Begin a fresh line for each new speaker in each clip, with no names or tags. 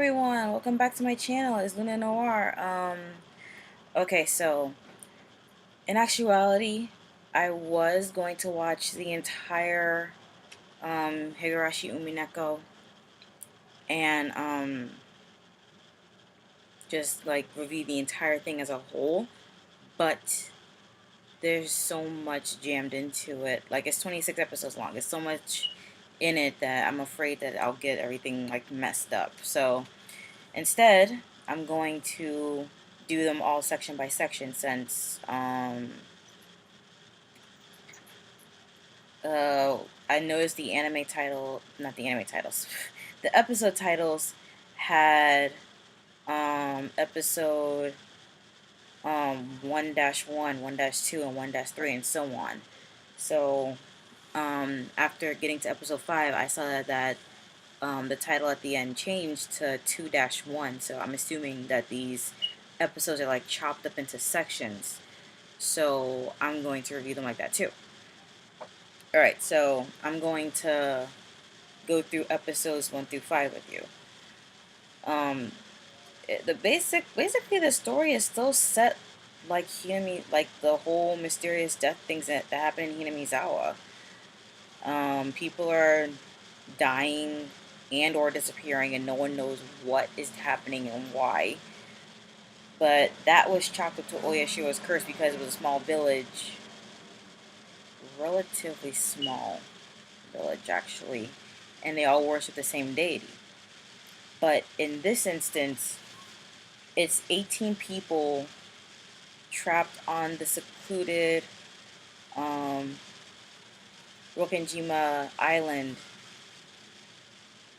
everyone, welcome back to my channel. It's Luna Noir. Okay, so in actuality, I was going to watch the entire Higurashi Umineko and just like review the entire thing as a whole, but there's so much jammed into it. Like, it's 26 episodes long. There's so much in it that I'm afraid that I'll get everything like messed up. So instead, I'm going to do them all section by section since I noticed the anime title, not the anime titles, the episode titles had episode 1-1, 1-2, and 1-3, and so on. So after getting to episode 5, I saw that the title at the end changed to 2-1, so I'm assuming that these episodes are like chopped up into sections. So I'm going to review them like that too. Alright, so I'm going to go through episodes 1-5 with you. Basically the story is still set like Hinami, like the whole mysterious death things that happen in Hinamizawa. People are dying and or disappearing, and no one knows what is happening and why. But that was chalked up to Oyashiro's curse because it was a small village, relatively small village actually, and they all worship the same deity. But in this instance, it's 18 people trapped on the secluded Rokenjima Island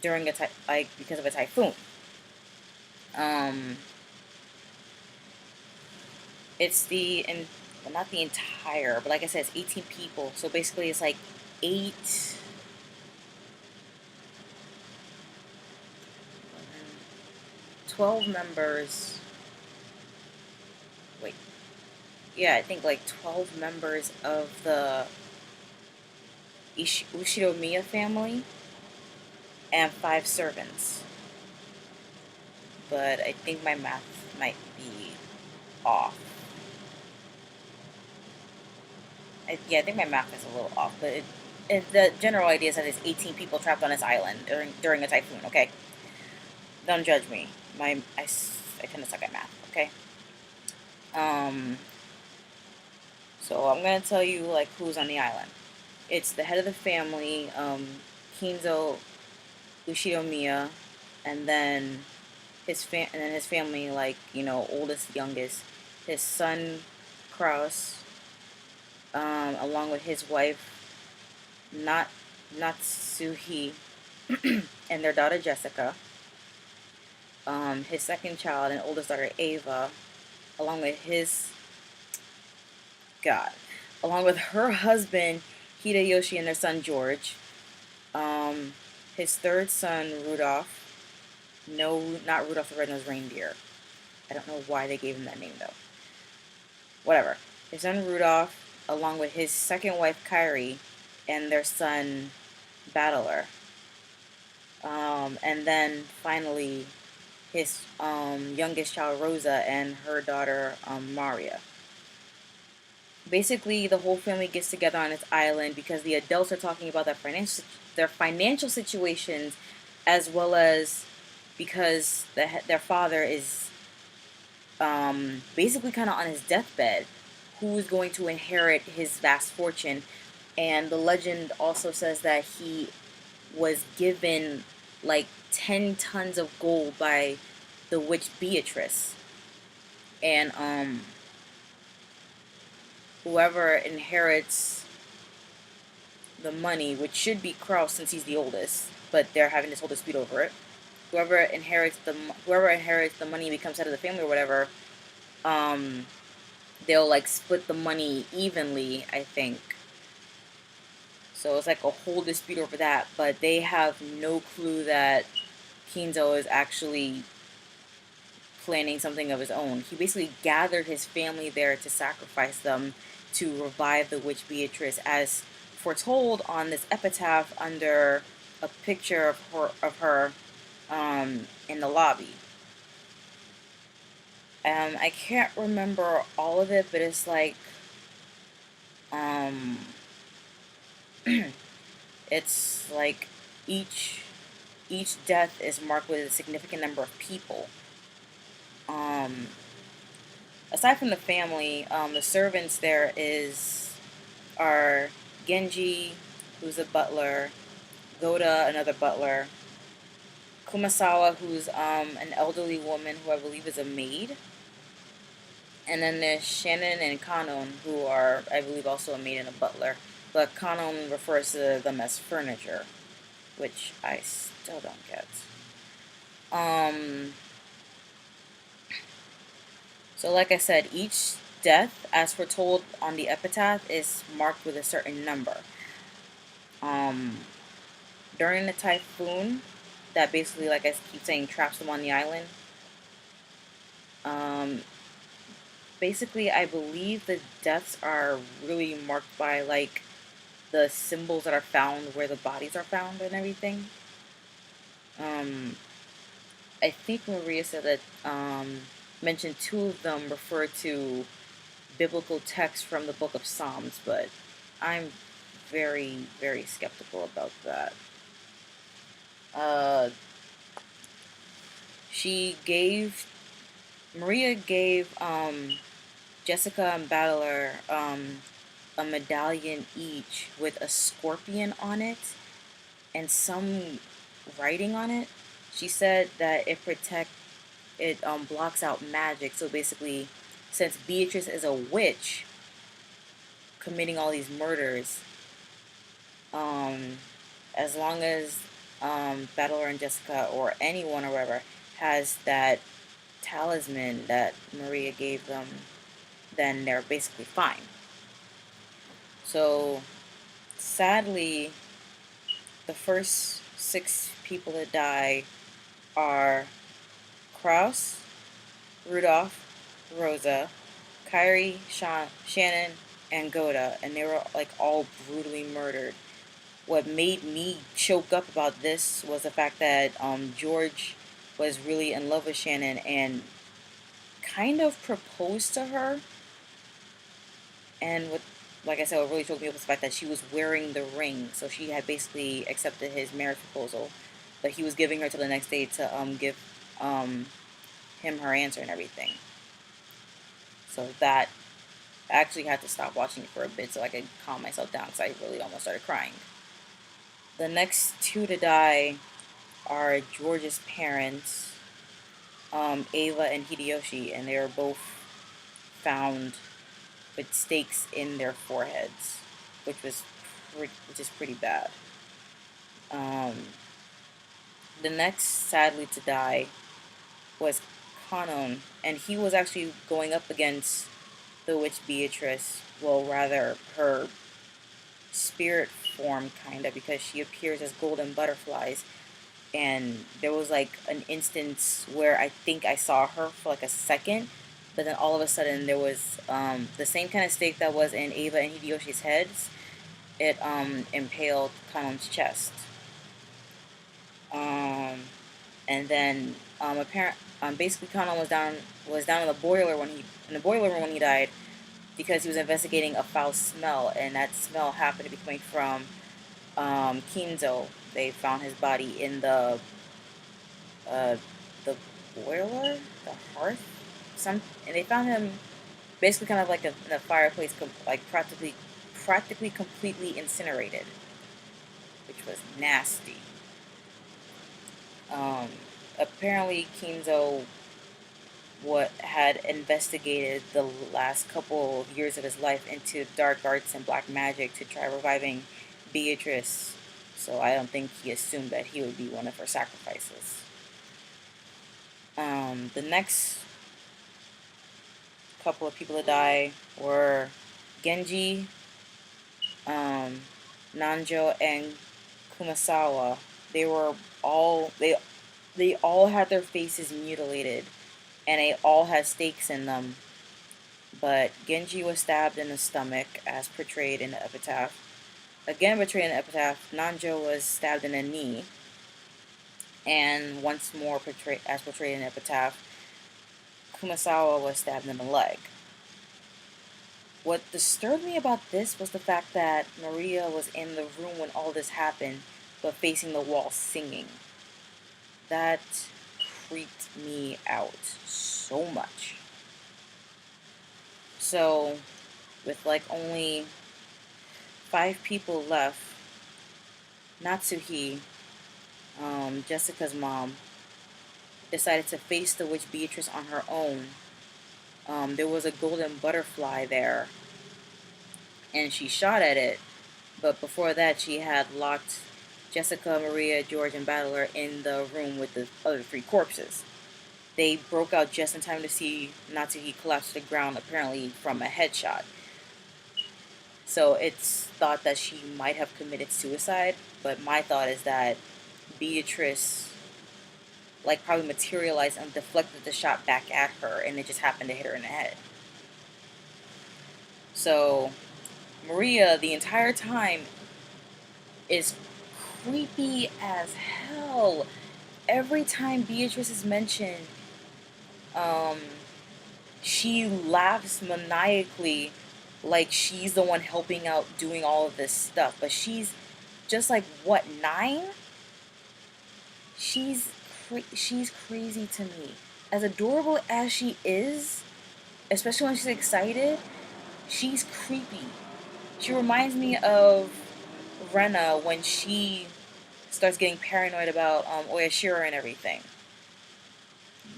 during because of a typhoon. It's well, not the entire, but like I said, it's 18 people. So basically, it's like 12 members. Wait, yeah, I think like 12 members of the Ushiromiya family and 5 servants. But I think my math might be off. I think my math is a little off, but the general idea is that there's 18 people trapped on this island during a typhoon, okay? Don't judge me. I kind of suck at math, okay? So I'm going to tell you, like, who's on the island. It's the head of the family, Kinzo Ushiromiya, and then his family, like, oldest, youngest, his son Kraus, along with his wife Natsuhi, and their daughter Jessica, his second child and oldest daughter Ava, along with along with her husband Hideyoshi and their son George, his third son Rudolph. No, not Rudolph the Red-Nosed Reindeer. I don't know why they gave him that name though. Whatever. His son Rudolph, along with his second wife Kairi, and their son Battler. And then finally his youngest child Rosa and her daughter Maria. Basically, the whole family gets together on this island because the adults are talking about their financial situations, as well as because their father is basically kind of on his deathbed, who is going to inherit his vast fortune. And the legend also says that he was given like 10 tons of gold by the witch Beatrice. And whoever inherits the money, which should be Kraus since he's the oldest, but they're having this whole dispute over it. Whoever inherits the money becomes head of the family or whatever. They'll like split the money evenly, I think. So it's like a whole dispute over that, but they have no clue that Kinzo is actually planning something of his own. He basically gathered his family there to sacrifice them to revive the witch Beatrice, as foretold on this epitaph under a picture of her in the lobby. I can't remember all of it, but it's like um, it's like each each death is marked with a significant number of people. Um, Aside from the family, the servants there are Genji, who's a butler, Goda, another butler, Kumasawa, who's an elderly woman who I believe is a maid, and then there's Shannon and Kanon, who are, I believe, also a maid and a butler. But Kanon refers to them as furniture, which I still don't get. Um, so, like I said, each death, as foretold on the epitaph, is marked with a certain number. Um, During the typhoon, that basically, like I keep saying, traps them on the island. Um, Basically, I believe the deaths are really marked by like the symbols that are found where the bodies are found and everything. Um, I think Maria said that mentioned two of them refer to biblical texts from the Book of Psalms, but I'm very, very skeptical about that. Uh, she gave Maria gave Jessica and Battler a medallion each with a scorpion on it and some writing on it. She said that it blocks out magic. So basically, since Beatrice is a witch committing all these murders, um, as long as Battler and Jessica or anyone or whatever has that talisman that Maria gave them, then they're basically fine. So sadly, the first six people to die are Kraus, Rudolph, Rosa, Kyrie, Shannon, and Goda, and they were like all brutally murdered. What made me choke up about this was the fact that George was really in love with Shannon and kind of proposed to her. And what, like I said, what really choked me up was the fact that she was wearing the ring, so she had basically accepted his marriage proposal, but he was giving her till the next day to give um, him her answer and everything. So that I actually had to stop watching it for a bit so I could calm myself down because I really almost started crying. The next two to die are George's parents, Ava and Hideyoshi, and they were both found with stakes in their foreheads, which is pretty bad. Um, the next, sadly, to die was Kanon, and he was actually going up against the witch Beatrice. Well, rather, her spirit form, kind of, because she appears as golden butterflies. And there was like an instance where I think I saw her for like a second, but then all of a sudden there was the same kind of stake that was in Ava and Hideyoshi's heads. It impaled Kanon's chest. Um, and then basically Kanon was down in the boiler in the boiler room when he died because he was investigating a foul smell, and that smell happened to be coming from Kinzo. They found his body in uh, the boiler, the hearth, and they found him basically kind of like in a fireplace, like practically completely incinerated, which was nasty. Um, Apparently, Kinzo what had investigated the last couple of years of his life into dark arts and black magic to try reviving Beatrice. So I don't think he assumed that he would be one of her sacrifices. The next couple of people to die were Genji, um, Nanjo, and Kumasawa. They were all they all had their faces mutilated, and they all had stakes in them. But Genji was stabbed in the stomach, as portrayed in the epitaph. Again, portrayed in the epitaph, Nanjo was stabbed in the knee. And once more, as portrayed in Epitaph, Kumasawa was stabbed in the leg. What disturbed me about this was the fact that Maria was in the room when all this happened, but facing the wall singing. That creeped me out so much. So, with like only 5 people left, Natsuhi, Jessica's mom, decided to face the witch Beatrice on her own. There was a golden butterfly there, and she shot at it. But before that, she had locked Jessica, Maria, George, and Battler in the room with the other 3 corpses. They broke out just in time to see Natsuhi collapse to the ground, apparently from a headshot. So it's thought that she might have committed suicide, but my thought is that Beatrice like probably materialized and deflected the shot back at her, and it just happened to hit her in the head. So Maria, the entire time, is creepy as hell. Every time Beatrice is mentioned, um, she laughs maniacally, like she's the one helping out doing all of this stuff. But she's just like what, 9? She's crazy to me. As adorable as she is, especially when she's excited, she's creepy. She reminds me of Rena when she starts getting paranoid about Oyashiro and everything,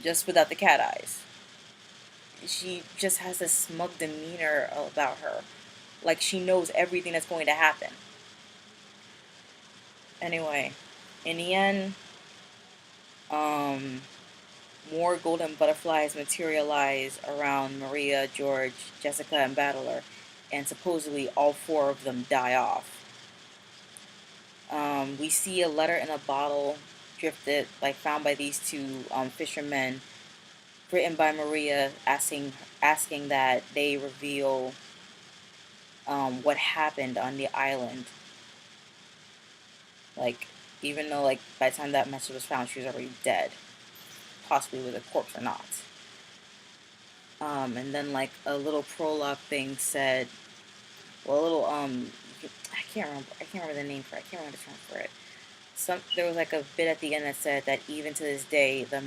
just without the cat eyes. She just has this smug demeanor about her, like she knows everything that's going to happen. Anyway, in the end, um, more golden butterflies materialize around Maria, George, Jessica, and Battler, and supposedly all 4 of them die off. We see a letter in a bottle drifted, like found by these 2 fishermen, written by Maria, asking that they reveal what happened on the island. Like, even though like by the time that message was found, she was already dead, possibly with a corpse or not. And then like a little prologue thing said, well, a little I can't remember the name for it. I can't remember the term for it. There was like a bit at the end that said that even to this day, the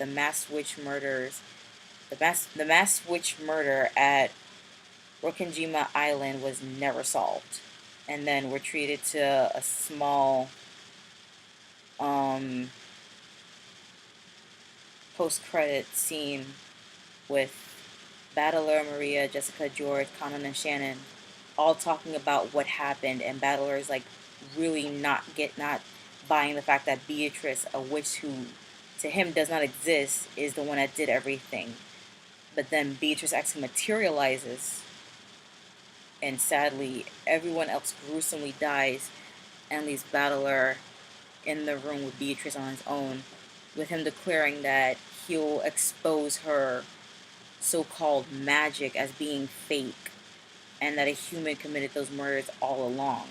mass witch murder at Rokenjima Island was never solved. And then we're treated to a small post-credit scene with Battler, Maria, Jessica, George, Conan, and Shannon all talking about what happened, and Battler is like really not buying the fact that Beatrice, a witch who to him does not exist, is the one that did everything. But then Beatrice actually materializes, and sadly, everyone else gruesomely dies, and leaves Battler in the room with Beatrice on his own, with him declaring that he'll expose her so-called magic as being fake, and that a human committed those murders all along.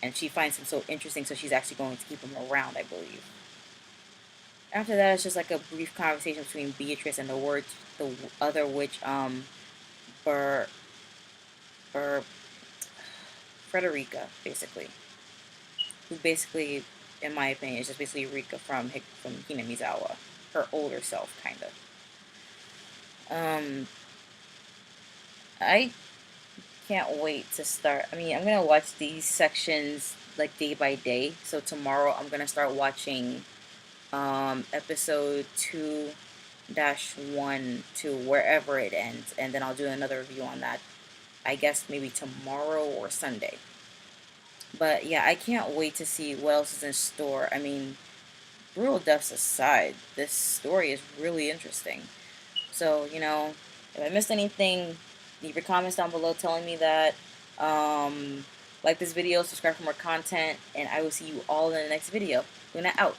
And she finds him so interesting, so she's actually going to keep him around, I believe. After that, it's just like a brief conversation between Beatrice and the other witch, Bur, Bur, Frederica, basically. Who basically, in my opinion, is just basically Rika from Hinamizawa. Her older self, kind of. I can't wait to start. I mean, I'm going to watch these sections like day by day. So tomorrow I'm going to start watching episode 2-1 to wherever it ends. And then I'll do another review on that, I guess maybe tomorrow or Sunday. But yeah, I can't wait to see what else is in store. I mean, brutal deaths aside, this story is really interesting. So, if I missed anything, leave your comments down below telling me that. Like this video, subscribe for more content, and I will see you all in the next video. Luna out.